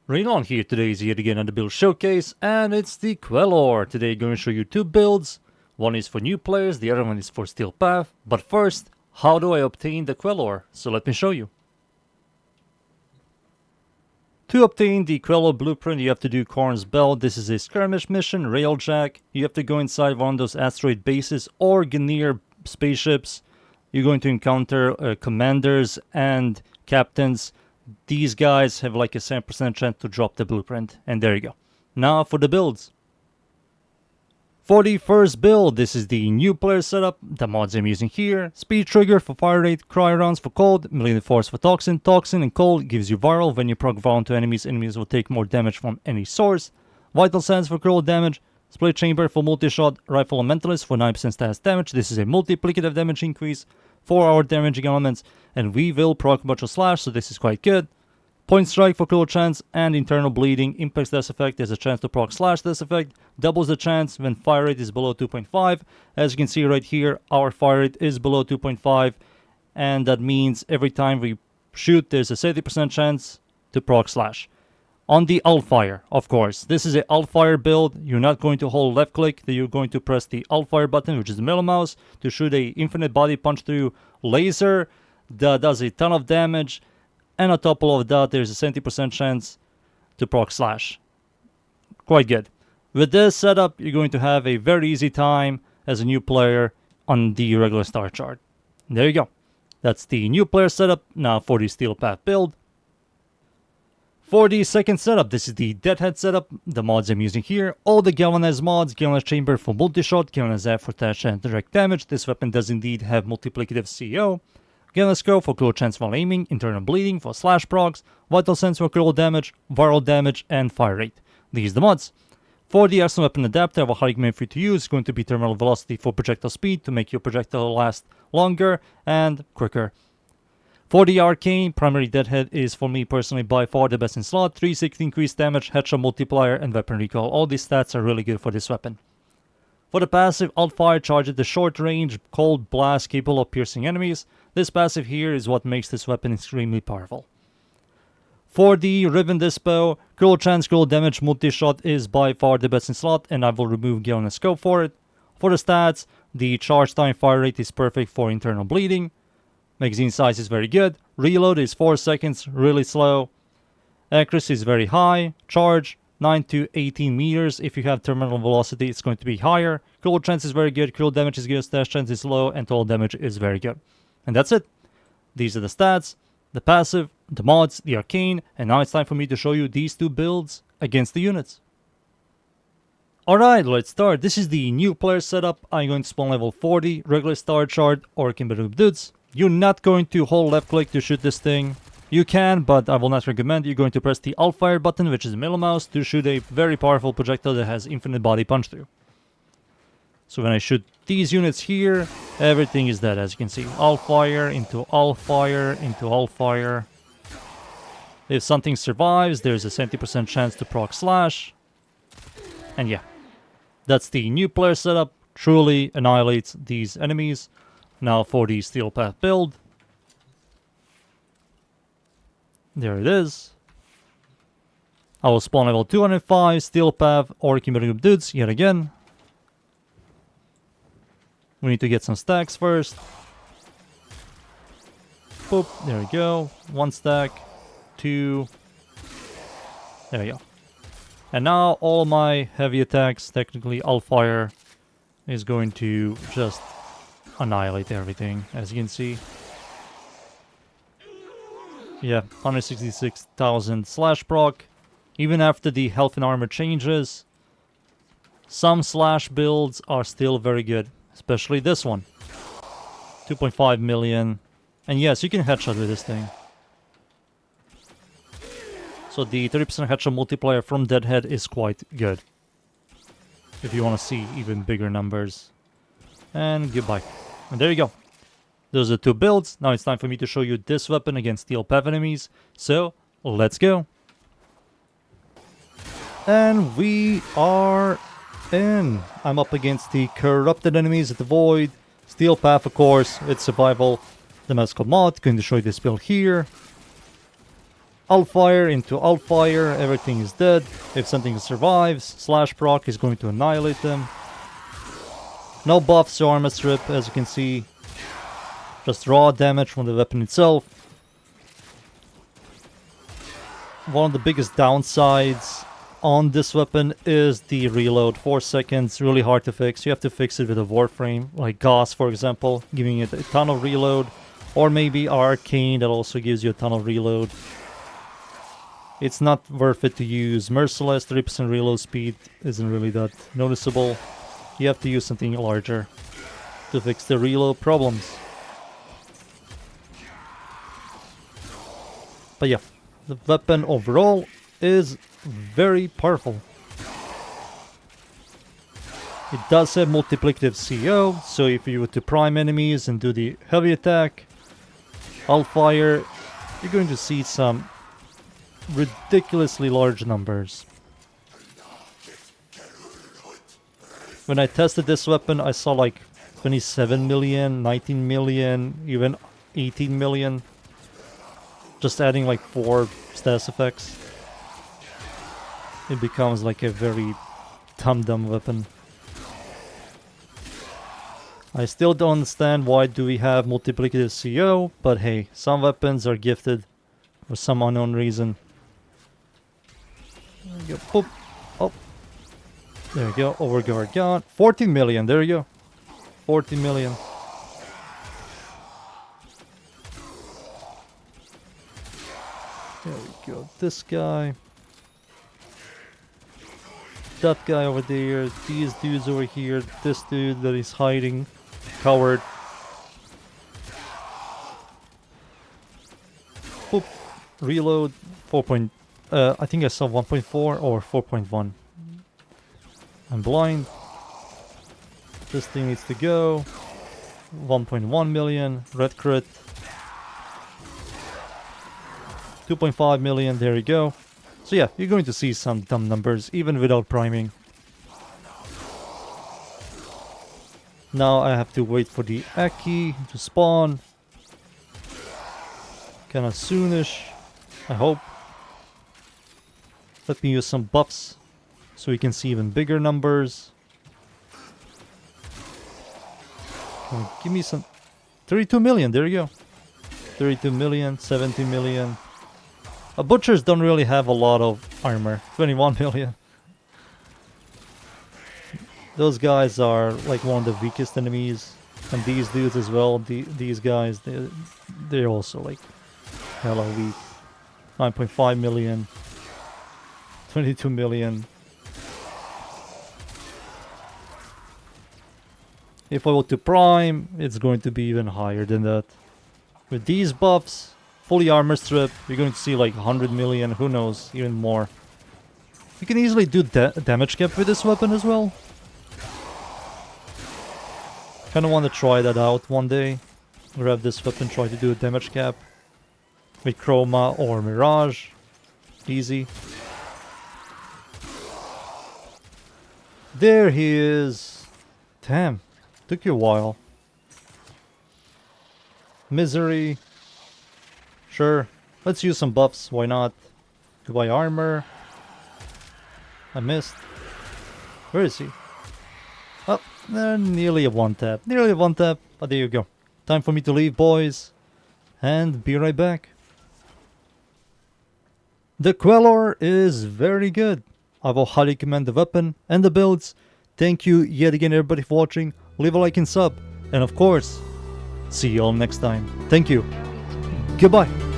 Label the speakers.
Speaker 1: Rainollon here. Today is yet again on the build showcase, and it's the Quellor. Today I'm going to show you two builds. One is for new players, the other one is for Steel Path. But first, how do I obtain the Quellor? So let me show you. To obtain the Quellor Blueprint, you have to do Corn's Belt. This is a skirmish mission, Railjack. You have to go inside one of those asteroid bases or Ganir spaceships. You're going to encounter commanders and captains. These guys have like a 7% chance to drop the blueprint. And there you go. Now for the builds. For the first build, this is the new player setup. The mods I'm using here. Speed trigger for fire rate, cryo rounds for cold, melee force for toxin. Toxin and cold gives you viral. When you proc viral to enemies, enemies will take more damage from any source. Vital sense for critical damage. Split chamber for multi-shot. Rifle and mentalist for 9% stats damage. This is a multiplicative damage increase. 4-hour damaging elements, and we will proc much of slash, so this is quite good. Point strike for critical chance and internal bleeding. Impacts this effect. There's a chance to proc slash this effect. Doubles the chance when fire rate is below 2.5. As you can see right here, our fire rate is below 2.5, and that means every time we shoot, there's a 70% chance to proc slash. On the alt fire, of course, this is an alt fire build. You're not going to hold left click. You're going to press the alt fire button, which is the middle mouse, to shoot a infinite body punch through laser that does a ton of damage. And on top of that, there's a 70% chance to proc slash. Quite good. With this setup, you're going to have a very easy time as a new player on the regular star chart. There you go. That's the new player setup. Now for the Steel Path build. For the second setup, this is the Deadhead setup. The mods I'm using here, all the Galvanized mods. Galvanized Chamber for multi-shot, Galvanized F for dash and direct damage. This weapon does indeed have multiplicative CO. Galvanized Scope for critical chance while aiming, internal bleeding for slash procs, Vital Sense for critical damage, viral damage, and fire rate. These are the mods. For the Arsenal Weapon Adapter, I have a high recommend for you to use. It's going to be terminal velocity for projectile speed to make your projectile last longer and quicker. For the Arcane, primary Deadhead is for me personally by far the best in slot. 360 increased damage, headshot multiplier, and weapon recall. All these stats are really good for this weapon. For the passive, Alt Fire charges the short range, cold blast capable of piercing enemies. This passive here is what makes this weapon extremely powerful. For the Ribbon Dispo, critical chance, critical damage, multi-shot is by far the best in slot, and I will remove Galvanized Scope for it. For the stats, the charge time fire rate is perfect for internal bleeding. Magazine size is very good. Reload is 4 seconds, really slow. Accuracy is very high. Charge 9 to 18 meters. If you have terminal velocity, it's going to be higher. Critical chance is very good. Critical damage is good. Dash chance is low. And total damage is very good. And that's it. These are the stats, the passive, the mods, the arcane. And now it's time for me to show you these two builds against the units. Alright, let's start. This is the new player setup. I'm going to spawn level 40, regular star chart, or Kimberly dudes. You're not going to hold left click to shoot this thing. You can, but I will not recommend. You're going to press the alt fire button, which is the middle mouse, to shoot a very powerful projectile that has infinite body punch through. So when I shoot these units here, everything is dead, as you can see. Alt fire into alt fire into alt fire. If something survives, there's a 70% chance to proc slash. And yeah, that's the new player setup. Truly annihilates these enemies. Now for the Steel Path build. There it is. I will spawn level 205, Steel Path, or Kimberly dudes yet again. We need to get some stacks first. Boop, there we go. 1 stack, 2. There we go. And now all my heavy attacks, technically alt fire, is going to just annihilate everything, as you can see. Yeah, 166,000 slash proc. Even after the health and armor changes, some slash builds are still very good, especially this one. 2.5 million. And yes, you can headshot with this thing. So the 30% headshot multiplier from Deadhead is quite good, if you want to see even bigger numbers. And goodbye. And there you go. Those are two builds. Now it's time for me to show you this weapon against Steel Path enemies. So, let's go. And we are in. I'm up against the corrupted enemies at the Void. Steel Path, of course, it's survival. The Magical Mod, going to show you this build here. Allfire into Allfire, everything is dead. If something survives, Slash proc is going to annihilate them. No buffs to Armor Strip, as you can see. Just raw damage from the weapon itself. One of the biggest downsides on this weapon is the reload. 4 seconds, really hard to fix. You have to fix it with a Warframe, like Gauss for example, giving it a ton of reload. Or maybe Arcane, that also gives you a ton of reload. It's not worth it to use Merciless. 3% reload speed isn't really that noticeable. You have to use something larger to fix the reload problems. But yeah, the weapon overall is very powerful. It does have multiplicative CO, so if you were to prime enemies and do the heavy attack, Allfire, you're going to see some ridiculously large numbers. When I tested this weapon, I saw like 27 million, 19 million, even 18 million. Just adding like 4 status effects. It becomes like a very dumb weapon. I still don't understand why do we have multiplicative CO, but hey, some weapons are gifted for some unknown reason. There you go. Boop. Oh. There you go. Overguard gone. 14 million. There you go. 14 million. There we go. This guy. That guy over there. These dudes over here. This dude that is hiding. Coward. Boop. Reload. 4. I think I saw 1.4 or 4.1. I'm blind. This thing needs to go. 1.1 million. Red crit. 2.5 million. There you go. So yeah, you're going to see some dumb numbers even without priming. Now I have to wait for the Aki to spawn. Kinda soonish, I hope. Let me use some buffs so we can see even bigger numbers. Give me some... 32 million, there you go. 32 million, 70 million. Butchers don't really have a lot of armor. 21 million. Those guys are like one of the weakest enemies. And these dudes as well, these guys, they're also like hella weak. 9.5 million. 22 million. If I were to prime, it's going to be even higher than that. With these buffs, fully armor strip, you're going to see like 100 million, who knows, even more. You can easily do damage cap with this weapon as well. Kinda want to try that out one day. Grab this weapon, try to do a damage cap. With Chroma or Mirage. Easy. There he is. Damn. Took you a while. Misery. Sure. Let's use some buffs. Why not? Goodbye armor. I missed. Where is he? Oh, nearly a one tap. Nearly a one tap. But there you go. Time for me to leave, boys. And be right back. The Quellor is very good. I will highly recommend the weapon and the builds. Thank you yet again everybody for watching. Leave a like and sub. And of course, see you all next time. Thank you. Goodbye.